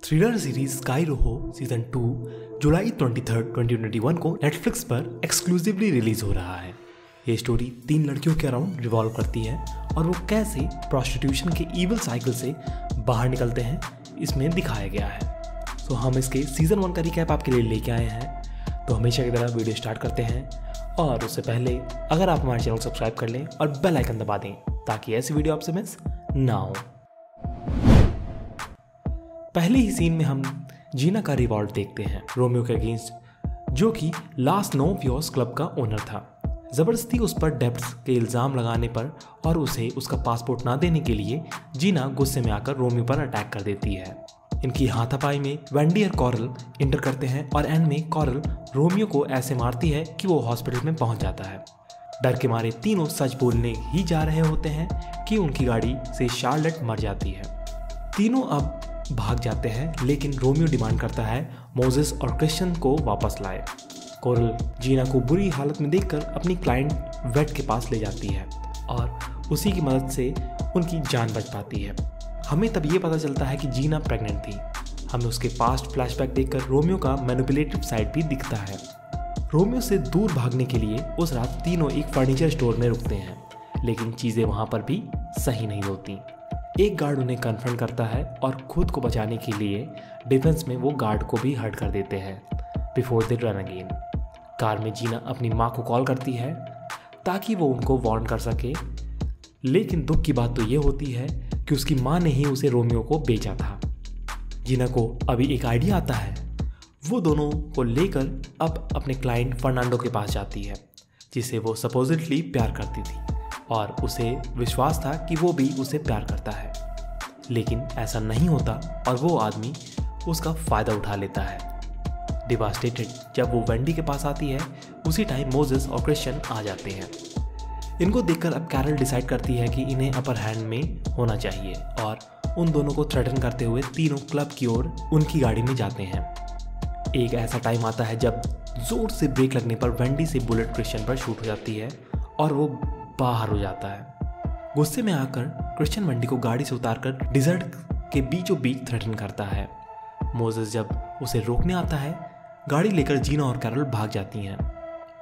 Thriller series sky रोहो season 2 जुलाई 23, 2021 को Netflix पर एक्सक्लूसिवली रिलीज हो रहा है। ये स्टोरी 3 लड़कियों के अराउंड रिवॉल्व करती है और वो कैसे प्रोस्टिट्यूशन के इविल साइकिल से बाहर निकलते हैं इसमें दिखाया गया है। तो हम इसके सीजन 1 का रिकैप आपके लिए लेके आए हैं। तो हमेशा की तरह वीडियो स्टार्ट करते हैं और उससे पहले अगर आप हमारे चैनल को सब्सक्राइब कर लें और बेल आइकन दबा दें ताकि ऐसी वीडियो आपसे मिस ना हो। पहले ही सीन में हम जीना का रिवॉल्ट देखते हैं रोमियो के अगेंस्ट, जो कि लास्ट नो व्योर्स क्लब का ओनर था। जबरदस्ती उस पर डेब्ट्स के इल्जाम लगाने पर और उसे उसका पासपोर्ट ना देने के लिए जीना गुस्से में आकर रोमियो पर अटैक कर देती है। इनकी हाथापाई में वेंडी और कॉरल इंटर करते हैं और एंड में कॉरल रोमियो को ऐसे मारती है कि वो हॉस्पिटल में पहुंच जाता है। डर के मारे तीनों सच बोलने ही जा रहे होते हैं कि उनकी गाड़ी से शार्लेट मर जाती है। तीनों अब भाग जाते हैं, लेकिन रोमियो डिमांड करता है मोजेस और क्रिश्चियन को वापस लाए। कोरल जीना को बुरी हालत में देखकर अपनी क्लाइंट वेट के पास ले जाती है और उसी की मदद से उनकी जान बच पाती है। हमें तब ये पता चलता है कि जीना प्रेग्नेंट थी। हमें उसके पास्ट फ्लैशबैक देखकर रोमियो का मैनिपुलेटिव साइड भी दिखता है। रोमियो से दूर भागने के लिए उस रात तीनों एक फर्नीचर स्टोर में रुकते हैं, लेकिन चीज़ें वहाँ पर भी सही नहीं होती। एक गार्ड उन्हें कन्फ्रंट करता है और खुद को बचाने के लिए डिफेंस में वो गार्ड को भी हर्ट कर देते हैं before they run again. Car में जीना अपनी माँ को कॉल करती है ताकि वो उनको वार्न कर सके, लेकिन दुख की बात तो ये होती है कि उसकी माँ ने ही उसे रोमियो को बेचा था। जीना को अभी एक आइडिया आता है। वो दोनों को लेकर अब अपने क्लाइंट फर्नांडो के पास जाती है, जिसे वो सपोजिटली प्यार करती थी और उसे विश्वास था कि वो भी उसे प्यार करता है, लेकिन ऐसा नहीं होता और वो आदमी उसका फ़ायदा उठा लेता है। डिवास्टेटेड जब वो वेंडी के पास आती है, उसी टाइम मोजेस और क्रिश्चियन आ जाते हैं। इनको देखकर अब कैरल डिसाइड करती है कि इन्हें अपर हैंड में होना चाहिए और उन दोनों को थ्रेटन करते हुए तीनों क्लब की ओर उनकी गाड़ी में जाते हैं। एक ऐसा टाइम आता है जब जोर से ब्रेक लगने पर वेंडी से बुलेट क्रिश्चियन पर शूट हो जाती है और वो बाहर हो जाता है। गुस्से में आकर क्रिश्चियन वेंडी को गाड़ी से उतारकर डिजर्ट के बीचों बीच थ्रेटन करता है। मोजेस जब उसे रोकने आता है, गाड़ी लेकर जीना और कैरल भाग जाती हैं।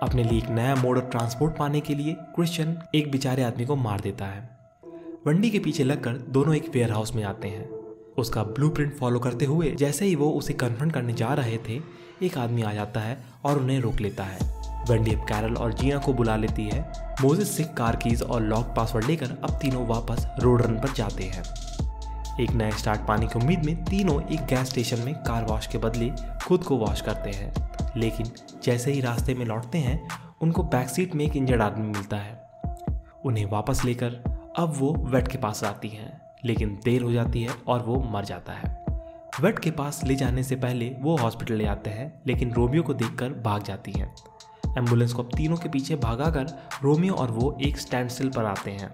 अपने लिए एक नया मोड ऑफ ट्रांसपोर्ट पाने के लिए क्रिश्चियन एक बेचारे आदमी को मार देता है। वेंडी के पीछे लगकर दोनों एक वेयर हाउस में आते हैं। उसका ब्लूप्रिंट फॉलो करते हुए जैसे ही वो उसे कन्फ्रंट करने जा रहे थे, एक आदमी आ जाता है और उन्हें रोक लेता है। वेंडी अब कैरल और जीना को बुला लेती है। मोजेस से कार कीज और लॉक पासवर्ड लेकर अब तीनों वापस रोड रन पर जाते हैं। एक नया स्टार्ट पाने की उम्मीद में तीनों एक गैस स्टेशन में कार वॉश के बदले खुद को वॉश करते हैं, लेकिन जैसे ही रास्ते में लौटते हैं, उनको बैक सीट में एक इंजर्ड आदमी मिलता है। उन्हें वापस लेकर अब वो वेट के पास आती हैं, लेकिन देर हो जाती है और वो मर जाता है। वेट के पास ले जाने से पहले वो हॉस्पिटल ले जाते हैं, लेकिन रोमियो को देखकर भाग जाती हैं। एम्बुलेंस को अब तीनों के पीछे भगाकर रोमियो और वो एक स्टैंड स्टिल पर आते हैं,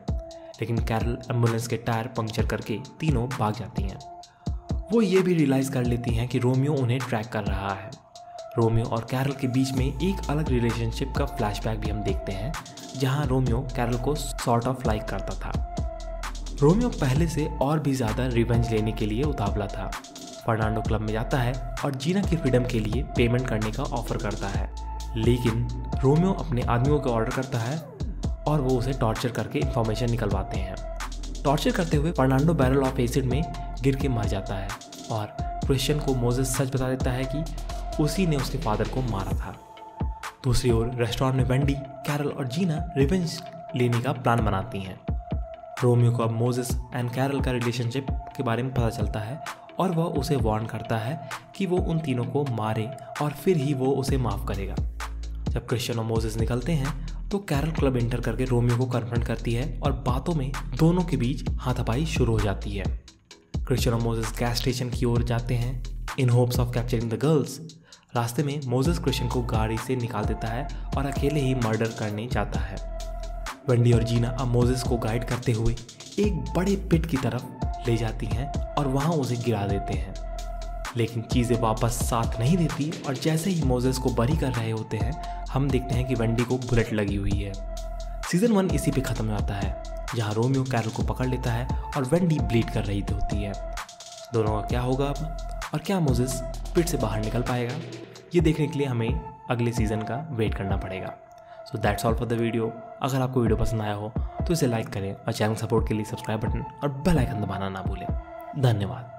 लेकिन कैरल एम्बुलेंस के टायर पंक्चर करके तीनों भाग जाती हैं। वो ये भी रियलाइज़ कर लेती हैं कि रोमियो उन्हें ट्रैक कर रहा है। रोमियो और कैरल के बीच में एक अलग रिलेशनशिप का फ्लैशबैक भी हम देखते हैं, जहां रोमियो कैरल को सॉर्ट ऑफ लाइक करता था। रोमियो पहले से और भी ज़्यादा रिवेंज लेने के लिए उतावला था। फर्नांडो क्लब में जाता है और जीना की फ्रीडम के लिए पेमेंट करने का ऑफर करता है, लेकिन रोमियो अपने आदमियों को ऑर्डर करता है और वो उसे टॉर्चर करके इंफॉर्मेशन निकलवाते हैं। टॉर्चर करते हुए फर्नांडो बैरल ऑफ एसिड में गिर के मर जाता है और क्रिश्चियन को मोजेस सच बता देता है कि उसी ने उसके फादर को मारा था। दूसरी ओर रेस्टोरेंट में वेंडी, कैरल और जीना रिवेंज लेने का प्लान बनाती हैं। रोमियो को अब मोजेस एंड कैरल का रिलेशनशिप के बारे में पता चलता है और वह उसे वार्न करता है कि वो उन तीनों को मारे और फिर ही वो उसे माफ़ करेगा। जब क्रिश्चियन और मोजेस निकलते हैं तो कैरल क्लब एंटर करके रोमियो को कन्फ्रंट करती है और बातों में दोनों के बीच हाथापाई शुरू हो जाती है। क्रिश्चियन और मोजेस गैस स्टेशन की ओर जाते हैं इन hopes of capturing the girls. रास्ते में मोजेस क्रिश्चियन को गाड़ी से निकाल देता है और अकेले ही मर्डर करने जाता है। वेंडी और जीना अब मोजेस को गाइड करते हुए एक बड़े पिट की तरफ ले जाती हैं और वहाँ उसे गिरा देते हैं, लेकिन चीज़ें वापस साथ नहीं देती और जैसे ही मोजेस को बरी कर रहे होते हैं, हम देखते हैं कि वेंडी को बुलेट लगी हुई है। सीजन 1 इसी पे ख़त्म हो जाता है। जहाँ रोमियो कैरल को पकड़ लेता है और वेंडी ब्लीड कर रही होती है। दोनों का क्या होगा अब, और क्या मोजेस पिट से बाहर निकल पाएगा, ये देखने के लिए हमें अगले सीज़न का वेट करना पड़ेगा। So that's all for the video. अगर आपको वीडियो पसंद आया हो तो इसे लाइक करें और चैनल सपोर्ट के लिए सब्सक्राइब बटन और बेल आइकन दबाना ना भूलें। धन्यवाद।